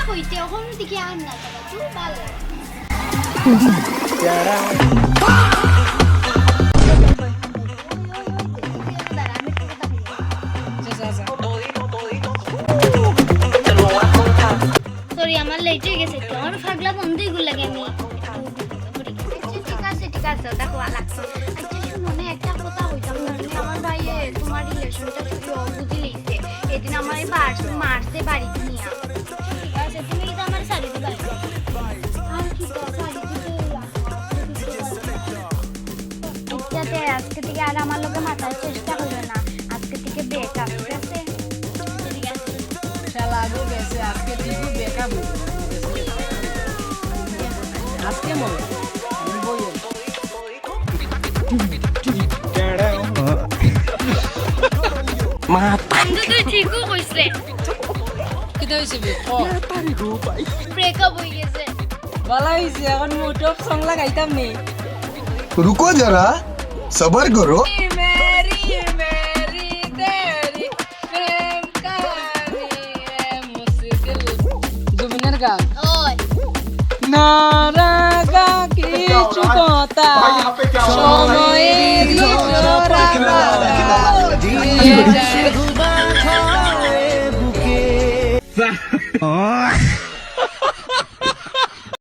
হইতে এখন দিকে আর না যাবা তুই ভালো সরি আমার লেট হয়ে গেছে তো আমার ফাগলা বন্ধই গুলো লাগে আমি ঠিক আছে দেখো লাগছে আচ্ছা শুনো না একটা কথা হইতাম না আমার ভাইয়ে তোমার রিলেশনটা যদি বুঝি লইছে এদিন আমার মারছে বাড়িতে নিয়ে ঠিক আছে তুমি এটা আমার শাড়ি দিবা আর কি তো শাড়ি দিতে আজকে থেকে আর আমার লোকে মাথার চেষ্টা করবে না আজকে থেকে ব্রেকআপ ঠিক আছে ঠিক আছে শালা গো গেছে আজকে দিবি বেকআপ আজকে মনে আমি বইয়ে বন্ধু তুই ঠিকও কইছ রে কি হইছে বে ব্রেকআপ হই গেছে ভালো হইছে এখন মোটপ সং লাগাইতাম নি रुको जरा सबर करो मेरी मेरी तेरी प्रेम कहानी है मुश्किल जुबिনের গান ওই নারাগা কিছু কথা সময়ের জোড়া দিয়ে যায়